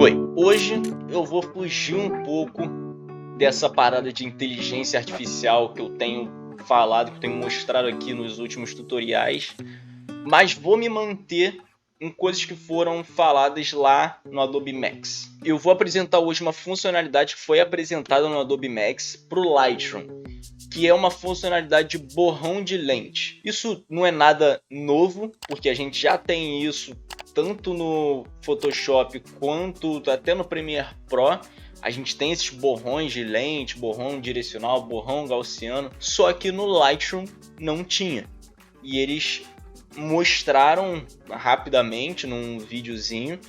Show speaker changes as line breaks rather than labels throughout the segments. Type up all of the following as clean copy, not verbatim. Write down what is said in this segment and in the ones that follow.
Oi, hoje eu vou fugir um pouco dessa parada de inteligência artificial que eu tenho falado, que eu tenho mostrado aqui nos últimos tutoriais, mas vou me manter em coisas que foram faladas lá no Adobe Max. Eu vou apresentar hoje uma funcionalidade que foi apresentada no Adobe Max para o Lightroom, que é uma funcionalidade de borrão de lente. Isso não é nada novo, porque a gente já tem isso tanto no Photoshop quanto até no Premiere Pro. A gente tem esses borrões de lente, borrão direcional, borrão gaussiano, só que no Lightroom não tinha. E eles mostraram rapidamente num videozinho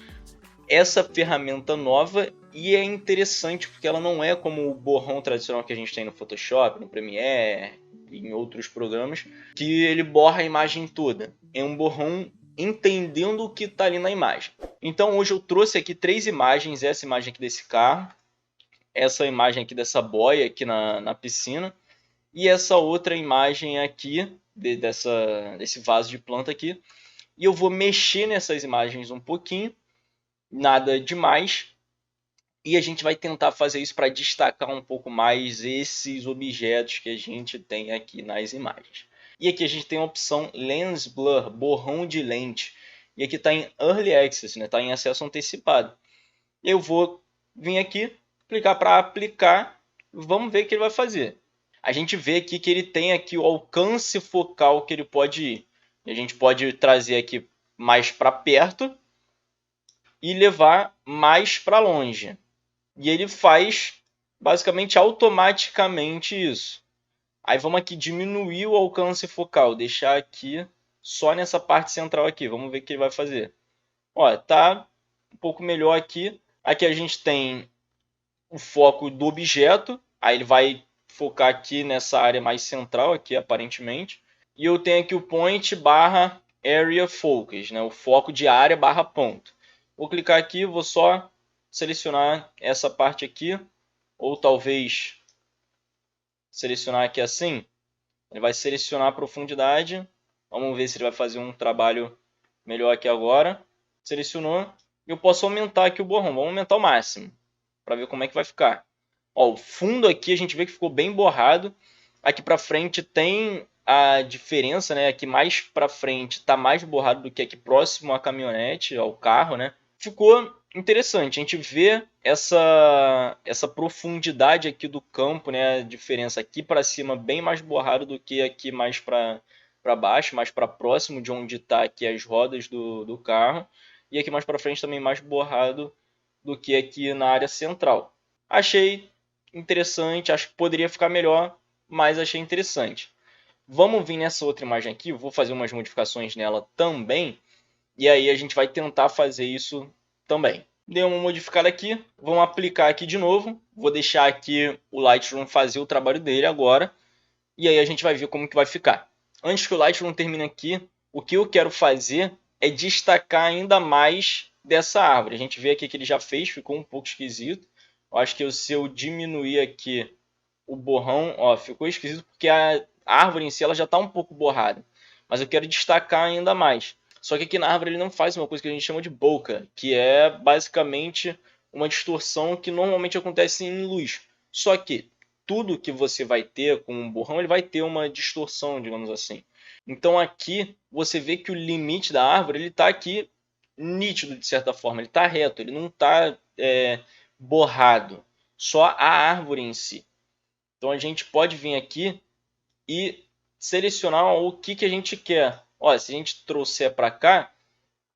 essa ferramenta nova, e é interessante porque ela não é como o borrão tradicional que a gente tem no Photoshop, no Premiere e em outros programas, que ele borra a imagem toda. É um borrão entendendo o que está ali na imagem. Então hoje eu trouxe aqui 3 imagens, essa imagem aqui desse carro, essa imagem aqui dessa boia aqui na piscina, e essa outra imagem aqui desse vaso de planta aqui. E eu vou mexer nessas imagens um pouquinho, nada demais, e a gente vai tentar fazer isso para destacar um pouco mais esses objetos que a gente tem aqui nas imagens. E aqui a gente tem a opção Lens Blur, borrão de lente. E aqui está em Early Access, né? Está em acesso antecipado. Eu vou vir aqui, clicar para aplicar, vamos ver o que ele vai fazer. A gente vê aqui que ele tem aqui o alcance focal que ele pode ir. E a gente pode trazer aqui mais para perto e levar mais para longe. E ele faz basicamente automaticamente isso. Aí vamos aqui diminuir o alcance focal, deixar aqui só nessa parte central aqui. Vamos ver o que ele vai fazer. Ó, tá um pouco melhor aqui. Aqui a gente tem o foco do objeto. Aí ele vai focar aqui nessa área mais central aqui, aparentemente. E eu tenho aqui o point barra area focus, né? O foco de área barra ponto. Vou clicar aqui, vou só selecionar essa parte aqui, ou talvez selecionar aqui assim. Ele vai selecionar a profundidade. Vamos ver se ele vai fazer um trabalho melhor aqui agora. Selecionou. Eu posso aumentar aqui o borrão. Vamos aumentar ao máximo, para ver como é que vai ficar. Ó, o fundo aqui a gente vê que ficou bem borrado. Aqui para frente tem a diferença, né? Aqui mais para frente está mais borrado do que aqui próximo à caminhonete, ao carro, né? Ficou interessante, a gente vê essa profundidade aqui do campo, né? A diferença aqui para cima bem mais borrado do que aqui mais para baixo, mais para próximo de onde está aqui as rodas do carro, e aqui mais para frente também mais borrado do que aqui na área central. Achei interessante, acho que poderia ficar melhor, mas achei interessante. Vamos vir nessa outra imagem aqui, vou fazer umas modificações nela também, e aí a gente vai tentar fazer isso também. Dei uma modificada aqui, vamos aplicar aqui de novo. Vou deixar aqui o Lightroom fazer o trabalho dele agora. E aí a gente vai ver como que vai ficar. Antes que o Lightroom termine aqui, o que eu quero fazer é destacar ainda mais dessa árvore. A gente vê aqui que ele já fez, ficou um pouco esquisito. Eu acho que se eu diminuir aqui o borrão, ó, ficou esquisito porque a árvore em si ela já está um pouco borrada. Mas eu quero destacar ainda mais. Só que aqui na árvore ele não faz uma coisa que a gente chama de bokeh, que é basicamente uma distorção que normalmente acontece em luz. Só que tudo que você vai ter com um borrão, ele vai ter uma distorção, digamos assim. Então aqui você vê que o limite da árvore ele está aqui nítido de certa forma, ele está reto, ele não está borrado, só a árvore em si. Então a gente pode vir aqui e selecionar o que a gente quer. Olha, se a gente trouxer para cá,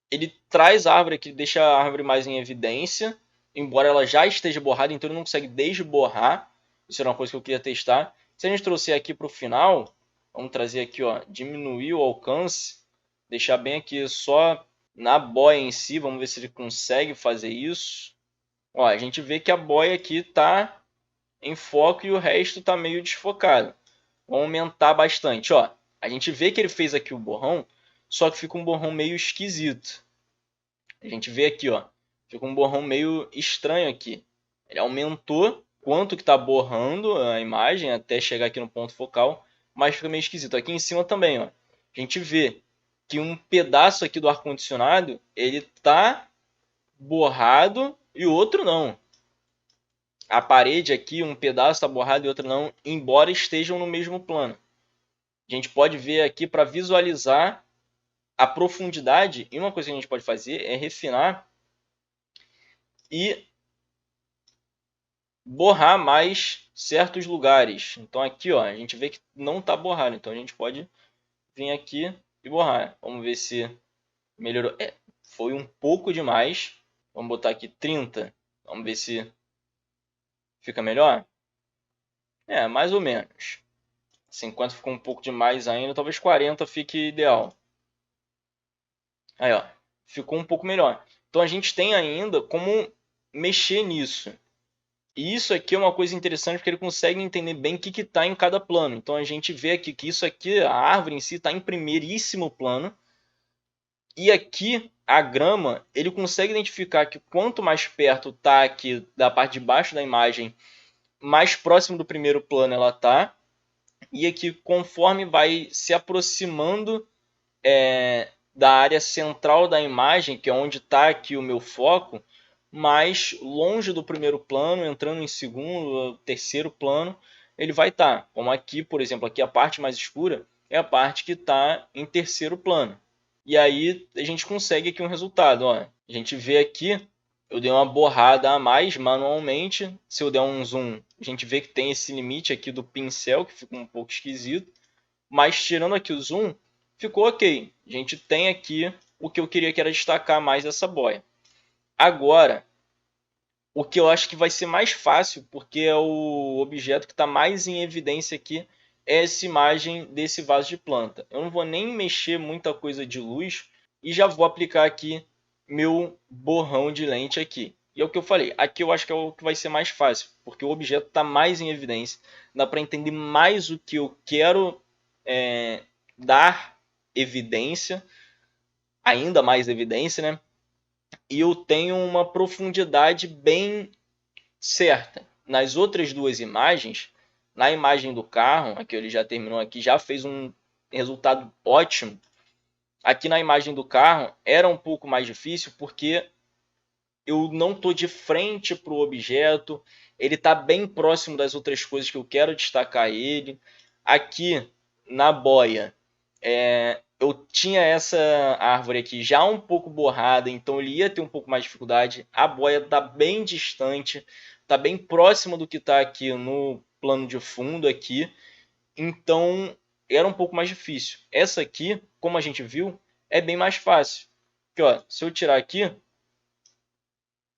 ele traz a árvore aqui, deixa a árvore mais em evidência, embora ela já esteja borrada, então ele não consegue desborrar. Isso era uma coisa que eu queria testar. Se a gente trouxer aqui para o final, vamos trazer aqui, ó, diminuir o alcance, deixar bem aqui só na boia em si, vamos ver se ele consegue fazer isso. Ó, a gente vê que a boia aqui está em foco e o resto está meio desfocado. Vamos aumentar bastante, ó. A gente vê que ele fez aqui o borrão, só que fica um borrão meio esquisito. A gente vê aqui, ó, fica um borrão meio estranho aqui. Ele aumentou quanto que está borrando a imagem até chegar aqui no ponto focal, mas fica meio esquisito. Aqui em cima também, ó, a gente vê que um pedaço aqui do ar-condicionado, ele está borrado e o outro não. A parede aqui, um pedaço está borrado e outro não, embora estejam no mesmo plano. A gente pode ver aqui para visualizar a profundidade. E uma coisa que a gente pode fazer é refinar e borrar mais certos lugares. Então aqui, ó, a gente vê que não está borrado. Então a gente pode vir aqui e borrar. Vamos ver se melhorou. Foi um pouco demais. Vamos botar aqui 30. Vamos ver se fica melhor. Mais ou menos. 50 ficou um pouco demais ainda. Talvez 40 fique ideal. Aí, ó. Ficou um pouco melhor. Então a gente tem ainda como mexer nisso. E isso aqui é uma coisa interessante porque ele consegue entender bem o que está em cada plano. Então a gente vê aqui que isso aqui, a árvore em si, está em primeiríssimo plano. E aqui a grama, ele consegue identificar que quanto mais perto está aqui da parte de baixo da imagem, mais próximo do primeiro plano ela está. E aqui, conforme vai se aproximando da área central da imagem, que é onde está aqui o meu foco, mais longe do primeiro plano, entrando em segundo, terceiro plano, ele vai estar. Como aqui, por exemplo, aqui a parte mais escura é a parte que está em terceiro plano. E aí a gente consegue aqui um resultado. Ó. A gente vê aqui, eu dei uma borrada a mais manualmente. Se eu der um zoom, a gente vê que tem esse limite aqui do pincel, que fica um pouco esquisito. Mas tirando aqui o zoom, ficou ok. A gente tem aqui o que eu queria, que era destacar mais essa boia. Agora, o que eu acho que vai ser mais fácil, porque é o objeto que está mais em evidência aqui, é essa imagem desse vaso de planta. Eu não vou nem mexer muita coisa de luz e já vou aplicar aqui meu borrão de lente aqui. E é o que eu falei, aqui eu acho que é o que vai ser mais fácil, porque o objeto está mais em evidência, dá para entender mais o que eu quero dar evidência, ainda mais evidência, né? E eu tenho uma profundidade bem certa. Nas outras duas imagens, na imagem do carro, aqui ele já terminou aqui, já fez um resultado ótimo. Aqui na imagem do carro era um pouco mais difícil porque eu não estou de frente para o objeto, ele está bem próximo das outras coisas que eu quero destacar ele. Aqui na boia, eu tinha essa árvore aqui já um pouco borrada, então ele ia ter um pouco mais de dificuldade. A boia está bem distante, está bem próxima do que está aqui no plano de fundo aqui, então era um pouco mais difícil. Essa aqui, como a gente viu, é bem mais fácil. Aqui, ó, se eu tirar aqui, a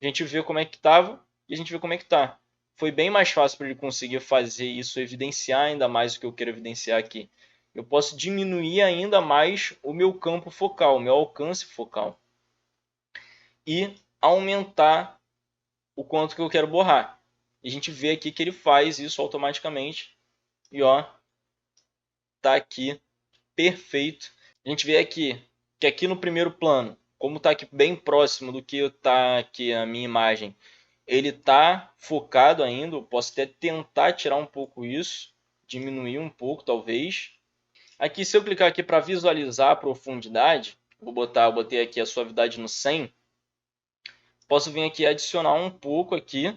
gente vê como é que estava e a gente vê como é que está. Foi bem mais fácil para ele conseguir fazer isso, evidenciar ainda mais o que eu quero evidenciar aqui. Eu posso diminuir ainda mais o meu campo focal, o meu alcance focal. E aumentar o quanto que eu quero borrar. E a gente vê aqui que ele faz isso automaticamente. E ó, tá aqui perfeito. A gente vê aqui que aqui no primeiro plano, como está aqui bem próximo do que está aqui a minha imagem, ele está focado ainda. Eu posso até tentar tirar um pouco isso, diminuir um pouco talvez. Aqui, se eu clicar aqui para visualizar a profundidade, eu botei aqui a suavidade no 100, posso vir aqui e adicionar um pouco aqui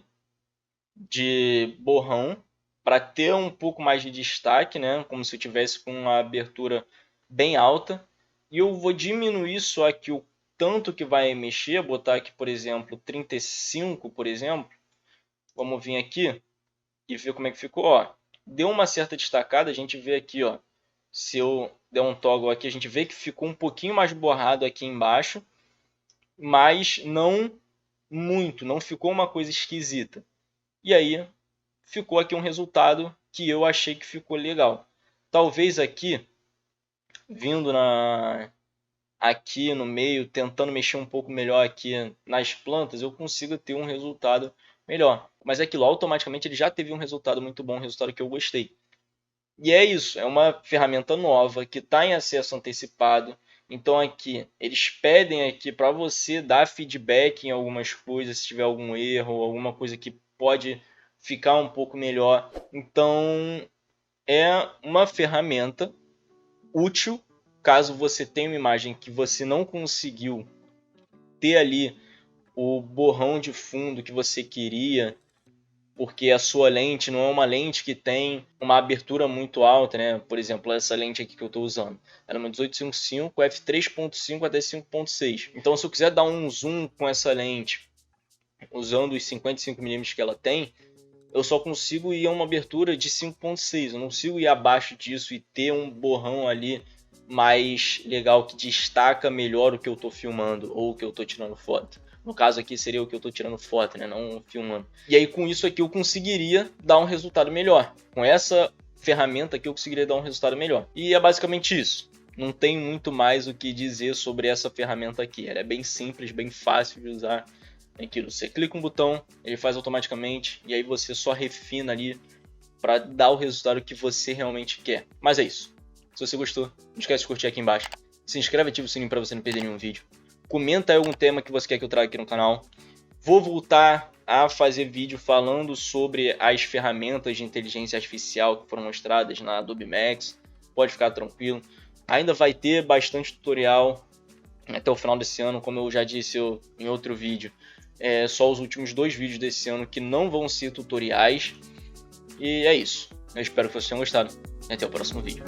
de borrão para ter um pouco mais de destaque, né? Como se eu tivesse com uma abertura bem alta. E eu vou diminuir só aqui o tanto que vai mexer, botar aqui, por exemplo, 35, por exemplo. Vamos vir aqui e ver como é que ficou. Ó, deu uma certa destacada, a gente vê aqui, ó. Se eu der um toggle aqui, a gente vê que ficou um pouquinho mais borrado aqui embaixo, mas não muito, não ficou uma coisa esquisita. E aí ficou aqui um resultado que eu achei que ficou legal. Talvez aqui, vindo aqui no meio, tentando mexer um pouco melhor aqui nas plantas, eu consiga ter um resultado melhor. Mas aquilo automaticamente ele já teve um resultado muito bom, um resultado que eu gostei. E é isso, é uma ferramenta nova que está em acesso antecipado. Então aqui, eles pedem aqui para você dar feedback em algumas coisas, se tiver algum erro, alguma coisa que pode ficar um pouco melhor. Então é uma ferramenta útil caso você tenha uma imagem que você não conseguiu ter ali o borrão de fundo que você queria, porque a sua lente não é uma lente que tem uma abertura muito alta, né? Por exemplo, essa lente aqui que eu estou usando, ela é uma 1855 f3.5 até 5.6. Então, se eu quiser dar um zoom com essa lente, usando os 55mm que ela tem, eu só consigo ir a uma abertura de 5.6. Eu não consigo ir abaixo disso e ter um borrão ali mais legal, que destaca melhor o que eu estou filmando ou o que eu estou tirando foto. No caso aqui seria o que eu estou tirando foto, né? Não filmando. E aí com isso aqui eu conseguiria dar um resultado melhor. Com essa ferramenta aqui eu conseguiria dar um resultado melhor. E é basicamente isso. Não tem muito mais o que dizer sobre essa ferramenta aqui. Ela é bem simples, bem fácil de usar. Aquilo, você clica um botão, ele faz automaticamente e aí você só refina ali para dar o resultado que você realmente quer. Mas é isso. Se você gostou, não esquece de curtir aqui embaixo. Se inscreve e ativa o sininho para você não perder nenhum vídeo. Comenta aí algum tema que você quer que eu traga aqui no canal. Vou voltar a fazer vídeo falando sobre as ferramentas de inteligência artificial que foram mostradas na Adobe Max. Pode ficar tranquilo. Ainda vai ter bastante tutorial até o final desse ano, como eu já disse em outro vídeo. Só os últimos 2 vídeos desse ano que não vão ser tutoriais. E é isso. Eu espero que vocês tenham gostado. E até o próximo vídeo.